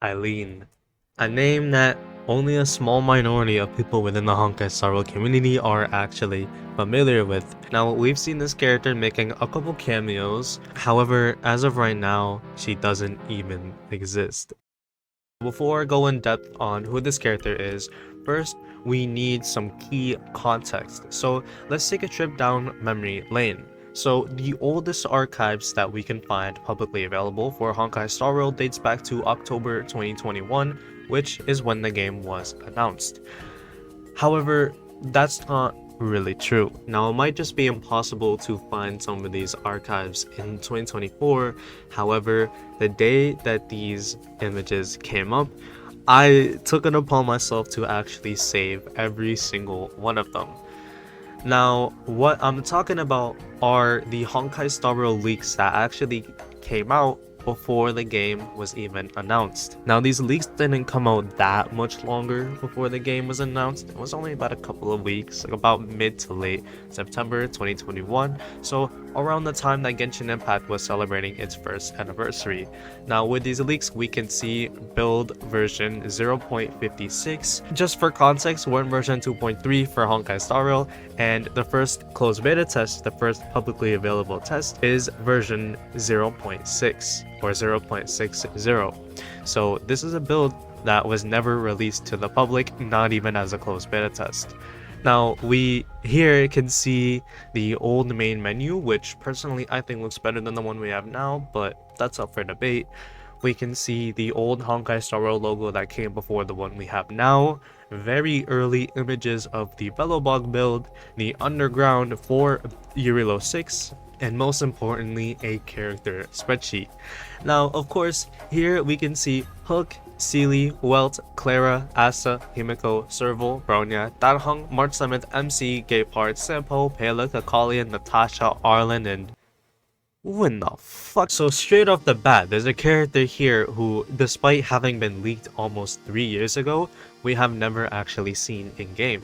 Eileen, a name that only a small minority of people within the Honkai Star Rail community are actually familiar with. Now, we've seen this character making a couple cameos, however, as of right now, she doesn't even exist. Before I go in depth on who this character is, first we need some key context. So let's take a trip down memory lane. So the oldest archives that we can find publicly available for Honkai Star Rail dates back to October 2021, which is when the game was announced. However, that's not really true. Now, it might just be impossible to find some of these archives in 2024. However, the day that these images came up, I took it upon myself to actually save every single one of them. Now, what I'm talking about are the Honkai Star Rail leaks that actually came out before the game was even announced. Now, these leaks didn't come out that much longer before the game was announced. It was only about a couple of weeks, like about mid to late September 2021, so around the time that Genshin Impact was celebrating its first anniversary. Now, with these leaks, we can see build version 0.56. Just for context, we're in version 2.3 for Honkai Star Rail, and the first closed beta test, the first publicly available test, is version 0.6 or 0.60. So this is a build that was never released to the public, not even as a closed beta test. Now, we here can see the old main menu, which personally I think looks better than the one we have now, but that's up for debate. We can see the old Honkai Star Rail logo that came before the one we have now, very early images of the Bellobog build, the underground for Urilo 6, and most importantly, a character spreadsheet. Now, of course, here we can see Hook, Seely, Welt, Clara, Asa, Himiko, Serval, Bronya, Danhong, March 7th, MC, Gaypart, Sampo, Pela, Kakalian, Natasha, Arlen, and when the fuck? So straight off the bat, there's a character here who, despite having been leaked almost 3 years ago, we have never actually seen in-game.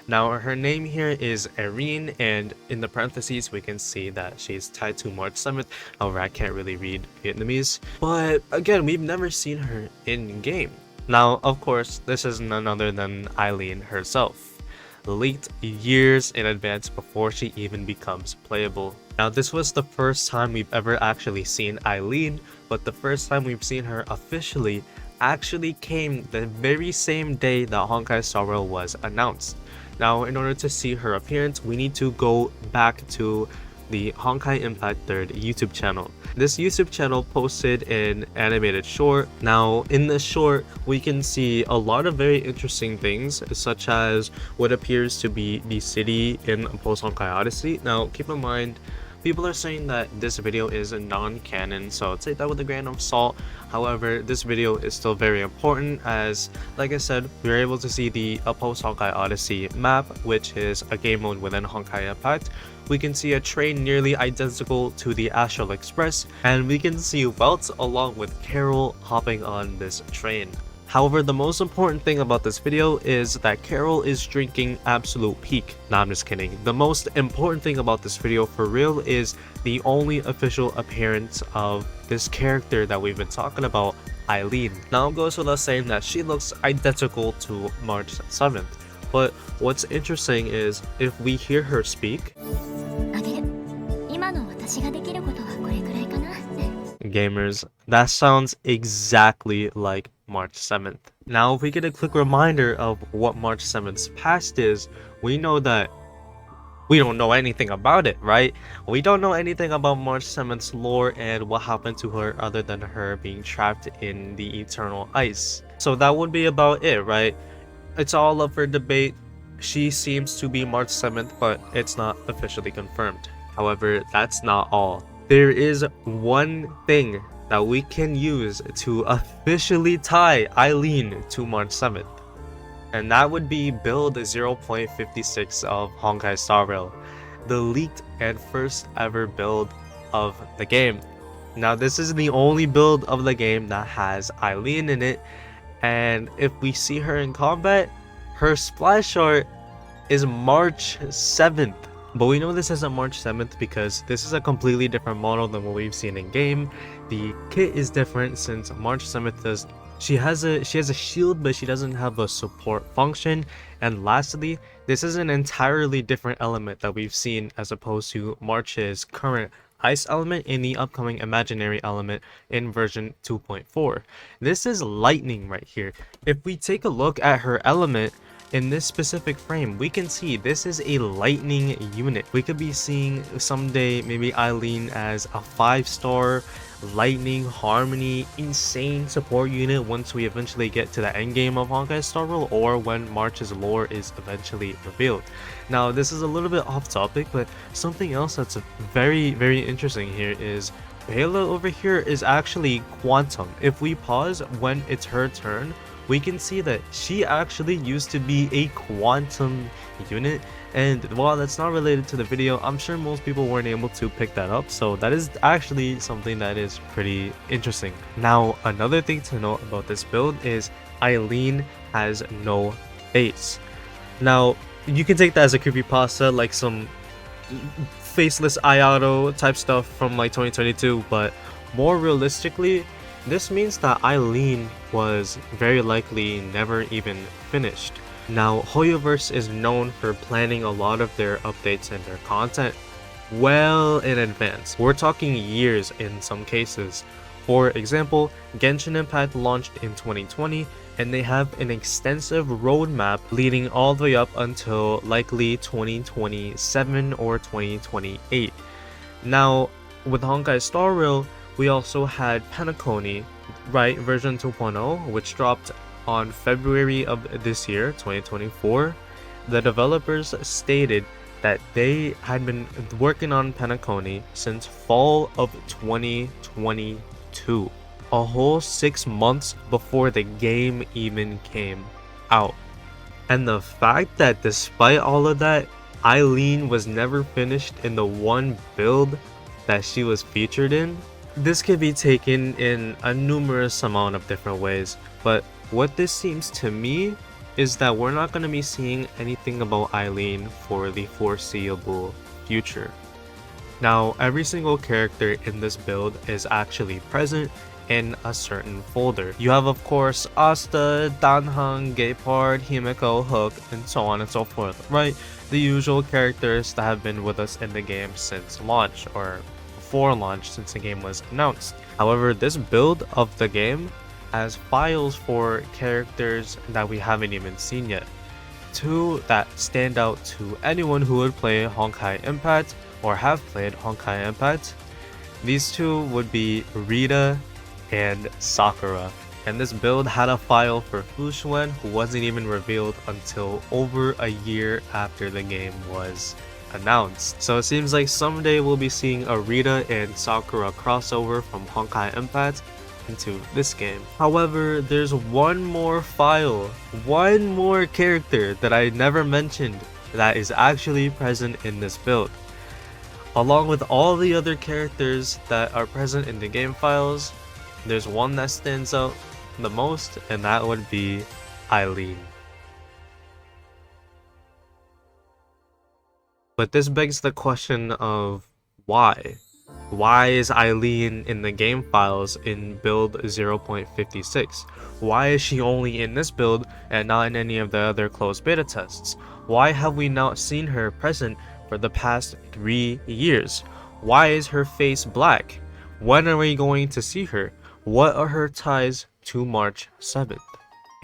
Now, her name here is Eileen, and in the parentheses we can see that she's tied to March 7th. However, I can't really read Vietnamese. But again, we've never seen her in-game. Now, of course, this is none other than Eileen herself, leaked years in advance before she even becomes playable. Now, this was the first time we've ever actually seen Eileen, but the first time we've seen her officially actually came the very same day that Honkai Star Rail was announced. Now, in order to see her appearance, we need to go back to the Honkai Impact 3rd YouTube channel. This YouTube channel posted an animated short. Now, in this short, we can see a lot of very interesting things, such as what appears to be the city in post-Honkai Odyssey. Now, keep in mind, people are saying that this video is non-canon, so take that with a grain of salt. However, this video is still very important as, like I said, we were able to see the post-Honkai Odyssey map, which is a game mode within Honkai Impact. We can see a train nearly identical to the Astral Express, and we can see Welt along with Carol hopping on this train. However, the most important thing about this video is that Carol is drinking Absolute Peak. Nah, I'm just kidding. The most important thing about this video for real is the only official appearance of this character that we've been talking about, Eileen. Now, it goes without saying that she looks identical to March 7th. But what's interesting is if we hear her speak, gamers, that sounds exactly like March 7th. Now, if we get a quick reminder of what March 7th's past is, we know that we don't know anything about it, right? We don't know anything about March 7th's lore and what happened to her other than her being trapped in the eternal ice. So that would be about it, right? It's all up for debate. She seems to be March 7th, but it's not officially confirmed. However, that's not all. There is one thing that we can use to officially tie Eileen to March 7th. And that would be build 0.56 of Honkai Star Rail, the leaked and first ever build of the game. Now, this is the only build of the game that has Eileen in it, and if we see her in combat, her splash art is March 7th. But we know this isn't March 7th because this is a completely different model than what we've seen in game. The kit is different since March 7th does She has a shield, but she doesn't have a support function. And lastly, this is an entirely different element that we've seen as opposed to March's current ice element in the upcoming imaginary element in version 2.4. This is lightning right here. If we take a look at her element in this specific frame, we can see this is a lightning unit. We could be seeing someday maybe Eileen as a 5-star lightning harmony insane support unit once we eventually get to the end game of Honkai Star Rail, or when March's lore is eventually revealed. Now this is a little bit off topic, but something else that's very interesting here is Bela over here is actually Quantum. If we pause when it's her turn, we can see that she actually used to be a Quantum unit, and while that's not related to the video, I'm sure most people weren't able to pick that up, so that is actually something that is pretty interesting. Now another thing to note about this build is Eileen has no face. Now you can take that as a creepypasta, like some faceless Ayato type stuff from like 2022, but more realistically, this means that Eileen was very likely never even finished. Now, Hoyoverse is known for planning a lot of their updates and their content well in advance. We're talking years in some cases. For example, Genshin Impact launched in 2020, and they have an extensive roadmap leading all the way up until likely 2027 or 2028. Now, with Honkai Star Rail, we also had Penacony, right, version 2.0, which dropped on February of this year, 2024. The developers stated that they had been working on Penacony since fall of 2022, a whole 6 months before the game even came out. And the fact that despite all of that, Eileen was never finished in the one build that she was featured in, this could be taken in a numerous amount of different ways, but what this seems to me is that we're not going to be seeing anything about Eileen for the foreseeable future. Now, every single character in this build is actually present in a certain folder. You have, of course, Asta, Danheng, Gaypard, Himeko, Hook, and so on and so forth, right? The usual characters that have been with us in the game since launch, or before launch, since the game was announced. However, this build of the game has files for characters that we haven't even seen yet. Two that stand out to anyone who would play Honkai Impact or have played Honkai Impact. These two would be Rita and Sakura. And this build had a file for Fu Xuan, who wasn't even revealed until over a year after the game was announced. So it seems like someday we'll be seeing a Rita and Sakura crossover from Honkai Impact into this game. However, there's one more file, one more character that I never mentioned that is actually present in this build. Along with all the other characters that are present in the game files, there's one that stands out the most, and that would be Eileen. But this begs the question of why? Why is Eileen in the game files in build 0.56? Why is she only in this build and not in any of the other closed beta tests? Why have we not seen her present for the past 3 years? Why is her face black? When are we going to see her? What are her ties to March 7th?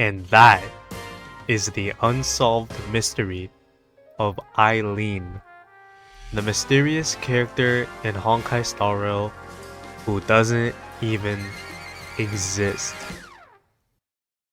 And that is the unsolved mystery of Eileen, the mysterious character in Honkai Star Rail who doesn't even exist.